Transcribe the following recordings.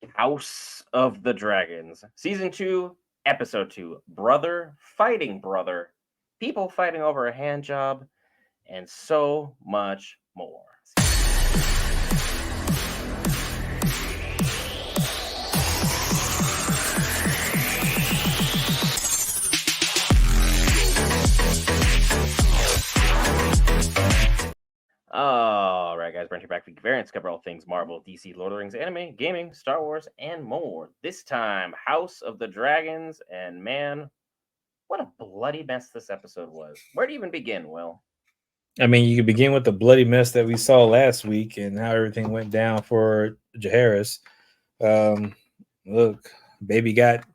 House of the Dragons, Season 2, Episode 2, Brother Fighting Brother, People Fighting Over a Hand Job, and so much more. All right, guys, Brent here back for Geek Variants. Cover all things Marvel, DC, Lord of the Rings, anime, gaming, Star Wars, and more. This time, House of the Dragons, and man, what a bloody mess this episode was. Where to even begin, Will? I mean, you could begin with the bloody mess that we saw last week and how everything went down for Jaharis. Um, Look, baby got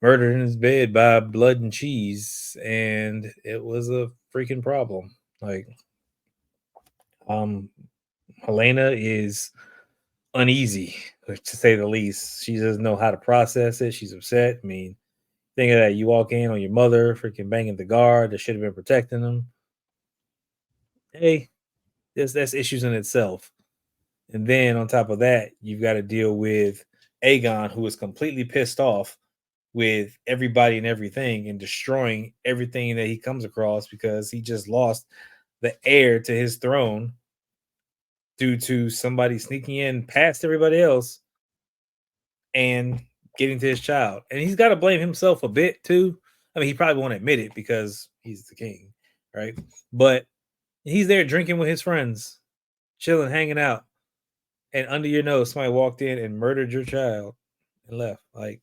murdered in his bed by blood and cheese, and it was a freaking problem. Like, um, Helena is uneasy, to say the least. She doesn't know how to process it. She's upset. I mean, think of that. You walk in on your mother freaking banging the guard that should have been protecting them. Hey, that's issues in itself. And then on top of that, you've got to deal with Aegon, who is completely pissed off with everybody and everything and destroying everything that he comes across because he just lost the heir to his throne due to somebody sneaking in past everybody else and getting to his child. And he's got to blame himself a bit too. I mean, he probably won't admit it because he's the king, right? But he's there drinking with his friends, chilling, hanging out, and under your nose, somebody walked in and murdered your child and left. Like,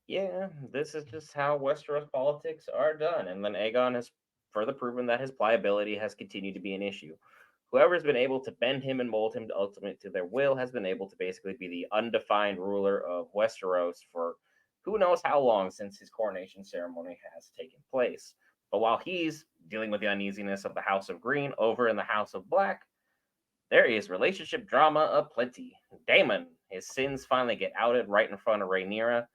Yeah, this is just how Westeros politics are done. And then Aegon has further proven that his pliability has continued to be an issue. Whoever's been able to bend him and mold him to ultimate to their will has been able to basically be the undefined ruler of Westeros for who knows how long since his coronation ceremony has taken place. But while he's dealing with the uneasiness of the House of Green over in the House of Black, there is relationship drama aplenty. Daemon, his sins finally get outed right in front of Rhaenyra,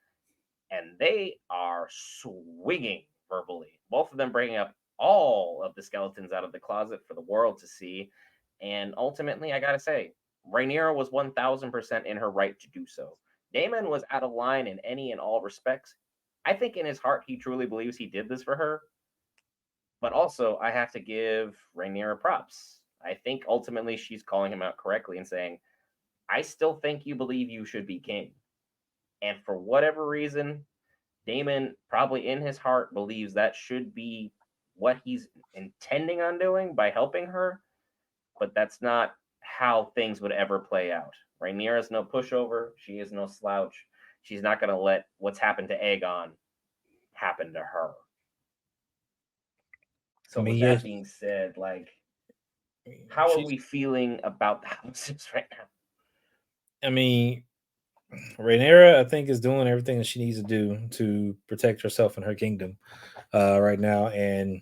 and they are swinging verbally. Both of them bringing up all of the skeletons out of the closet for the world to see. And ultimately, I gotta say, Rhaenyra was 1000% in her right to do so. Daemon was out of line in any and all respects. I think in his heart, he truly believes he did this for her. But also, I have to give Rhaenyra props. I think ultimately she's calling him out correctly and saying, I still think you believe you should be king. And for whatever reason, Damon probably in his heart believes that should be what he's intending on doing by helping her, but that's not how things would ever play out. Rhaenyra is no pushover. She is no slouch. She's not going to let what's happened to Aegon happen to her. I So, mean, with yeah, that being said, like, how are she's. we feeling about the houses right now? I mean, Rhaenyra, I think, is doing everything that she needs to do to protect herself and her kingdom right now. And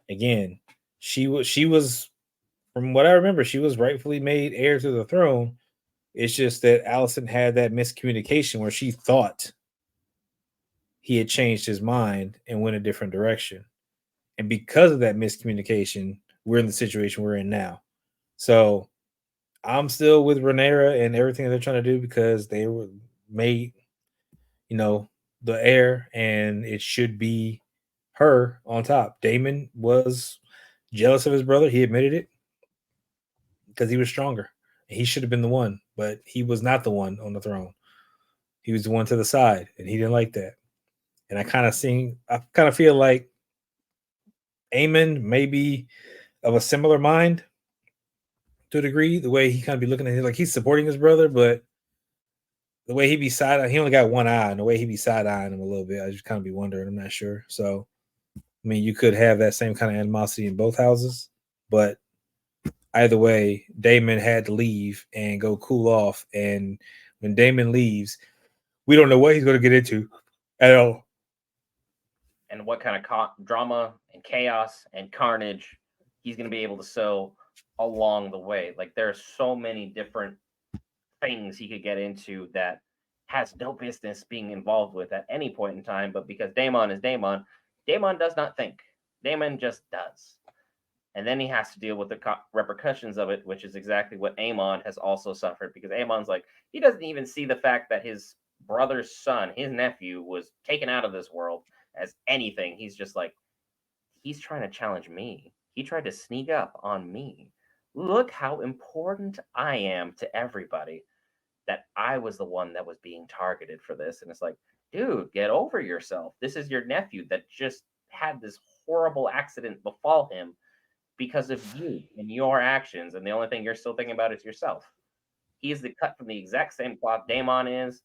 again, she was, from what I remember, she was rightfully made heir to the throne. It's just that Allison had that miscommunication where she thought he had changed his mind and went a different direction. And because of that miscommunication, we're in the situation we're in now. So I'm still with Renera and everything that they're trying to do because they were made, you know, the heir, and it should be her on top. Damon was jealous of his brother. He admitted it because he was stronger. He should have been the one, but he was not the one on the throne. He was the one to the side, and he didn't like that. And I kind of feel like Amon may be of a similar mind to a degree. The way he kind of be looking at it, like he's supporting his brother, but the way he be he only got one eye, and the way he be side eyeing him a little bit, I just kind of be wondering. I'm not sure. So, I mean, you could have that same kind of animosity in both houses, but either way, Damon had to leave and go cool off. And when Damon leaves, we don't know what he's going to get into at all. And what kind of drama and chaos and carnage he's going to be able to sow along the way. Like there's so many different things he could get into that has no business being involved with at any point in time, but because Daemon is Daemon, Daemon does not think. Daemon just does. And then he has to deal with the repercussions of it, which is exactly what Aemon has also suffered, because Aemon's like, he doesn't even see the fact that his brother's son, his nephew, was taken out of this world as anything. He's just like, he's trying to challenge me. He tried to sneak up on me. Look how important I am to everybody, that I was the one that was being targeted for this. And it's like, dude, get over yourself. This is your nephew that just had this horrible accident befall him because of you and your actions. And the only thing you're still thinking about is yourself. He is the cut from the exact same cloth Damon is.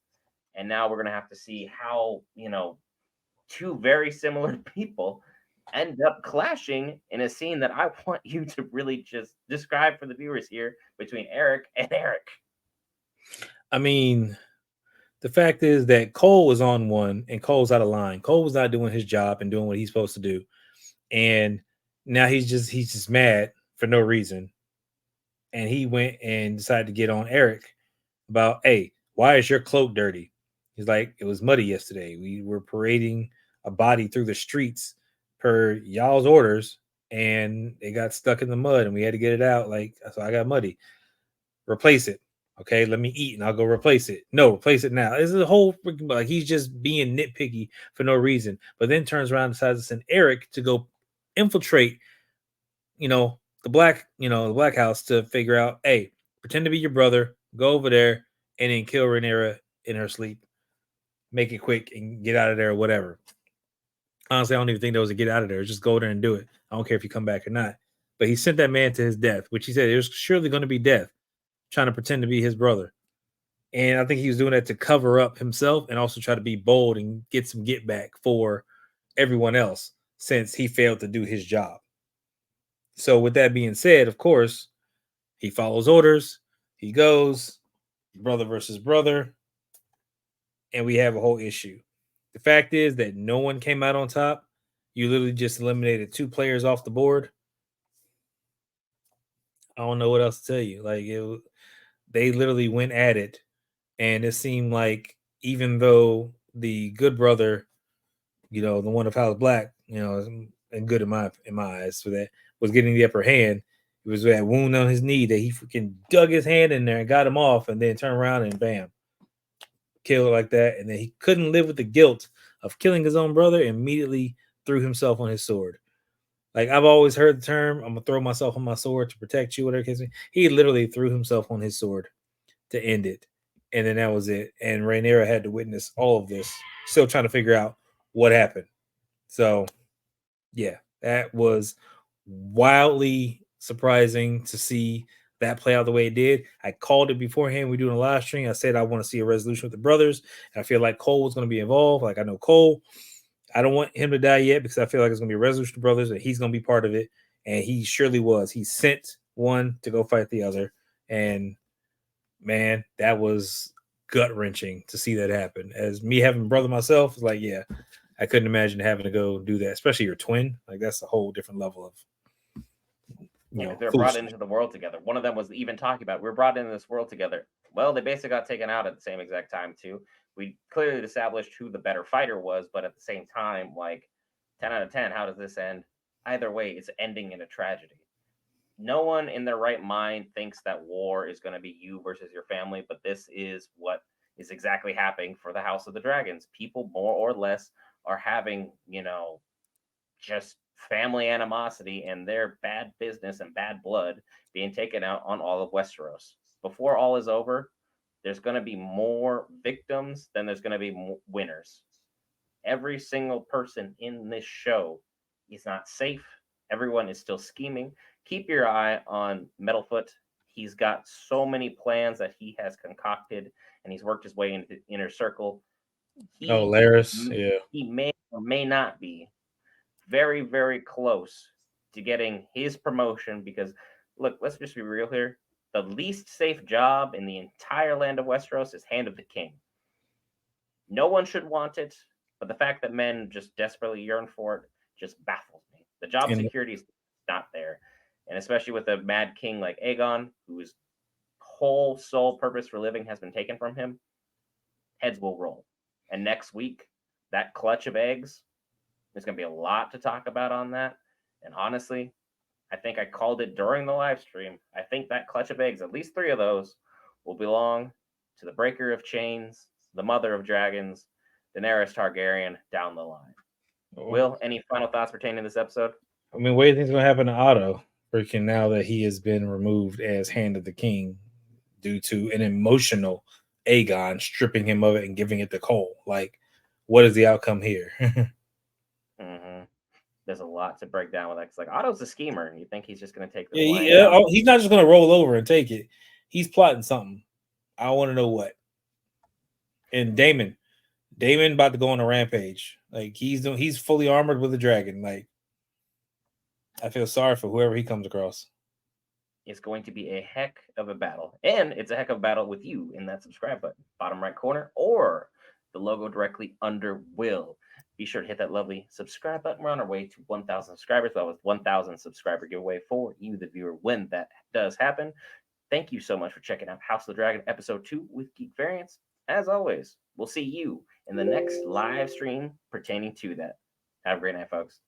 And now we're going to have to see how, two very similar people end up clashing in a scene that I want you to really just describe for the viewers here between Eric and Eric. I mean, the fact is that Cole was on one and Cole's out of line. Cole was not doing his job and doing what he's supposed to do. And now he's just mad for no reason. And he went and decided to get on Eric about, hey, why is your cloak dirty? He's like, it was muddy yesterday. We were parading a body through the streets per y'all's orders, and it got stuck in the mud, and we had to get it out. Like, so I got muddy. Replace it. Okay, let me eat, and I'll go replace it. No, replace it now. This is a whole freaking, like, he's just being nitpicky for no reason. But then turns around and decides to send Eric to go infiltrate, the black house to figure out, hey, pretend to be your brother, go over there, and then kill Rhaenyra in her sleep. Make it quick and get out of there or whatever. Honestly, I don't even think there was a get out of there. Just go there and do it. I don't care if you come back or not. But he sent that man to his death, which he said it was surely going to be death, trying to pretend to be his brother. And I think he was doing that to cover up himself and also try to be bold and get some get back for everyone else since he failed to do his job. So, with that being said, of course, he follows orders. He goes, brother versus brother, and we have a whole issue. The fact is that no one came out on top. You literally just eliminated two players off the board. I don't know what else to tell you. Like they literally went at it, and it seemed like even though the good brother, the one of House Black, and good in my eyes for that, was getting the upper hand. It was that wound on his knee that he freaking dug his hand in there and got him off, and then turned around and bam, killed like that. And then he couldn't live with the guilt of killing his own brother, and immediately threw himself on his sword. Like, I've always heard the term, I'm gonna throw myself on my sword to protect you, whatever case. He literally threw himself on his sword to end it. And then that was it. And Rhaenyra had to witness all of this, still trying to figure out what happened. So yeah, that was wildly surprising to see that play out the way it did. I called it beforehand. We doing a live stream. I said I want to see a resolution with the brothers. And I feel like Cole was going to be involved. Like, I know Cole. I don't want him to die yet because I feel like it's going to be a resolution with the brothers and he's going to be part of it. And he surely was. He sent one to go fight the other. And man, that was gut wrenching to see that happen. As me having a brother myself, it's like, yeah, I couldn't imagine having to go do that, especially your twin. Like, that's a whole different level of, Yeah, because they're brought foolishness. into the world together. One of them was even talking about, we're brought into this world together. Well, they basically got taken out at the same exact time too. We clearly established who the better fighter was, but at the same time, like 10 out of 10, how does this end? Either way, it's ending in a tragedy. No one in their right mind thinks that war is going to be you versus your family, but this is what is exactly happening for the House of the Dragons. People more or less are having, just family animosity and their bad business and bad blood being taken out on all of Westeros. Before all is over, there's going to be more victims than there's going to be winners. Every single person in this show is not safe. Everyone is still scheming. Keep your eye on Metalfoot. He's got so many plans that he has concocted, and he's worked his way into the inner circle. Oh, He Laris, yeah. he may or may not be very, very close to getting his promotion because, look, let's just be real here. The least safe job in the entire land of Westeros is Hand of the King. No one should want it, but the fact that men just desperately yearn for it just baffles me. The job And security is not there. And especially with a mad king like Aegon, whose whole sole purpose for living has been taken from him, heads will roll. And next week, that clutch of eggs, there's going to be a lot to talk about on that. And honestly, I think I called it during the live stream. I think that clutch of eggs, at least 3 of those, will belong to the Breaker of Chains, the Mother of Dragons, Daenerys Targaryen down the line. Will, any final thoughts pertaining to this episode? I mean, what do you think's going to happen to Otto? Freaking now that he has been removed as Hand of the King due to an emotional Aegon stripping him of it and giving it to Cole. Like, what is the outcome here? Mm-hmm. There's a lot to break down with that. Cause like Otto's a schemer. You think he's just going to take this Yeah, lying down? he's not just going to roll over and take it. He's plotting something. I want to know what. And Damon about to go on a rampage. Like he's fully armored with a dragon. Like I feel sorry for whoever he comes across. It's going to be a heck of a battle. And it's a heck of a battle with you in that subscribe button, bottom right corner, or the logo directly under Will. Be sure to hit that lovely subscribe button. We're on our way to 1,000 subscribers. That was 1,000 subscriber giveaway for you, the viewer, when that does happen. Thank you so much for checking out House of the Dragon episode 2 with Geek Variants. As always, we'll see you in the next live stream pertaining to that. Have a great night, folks.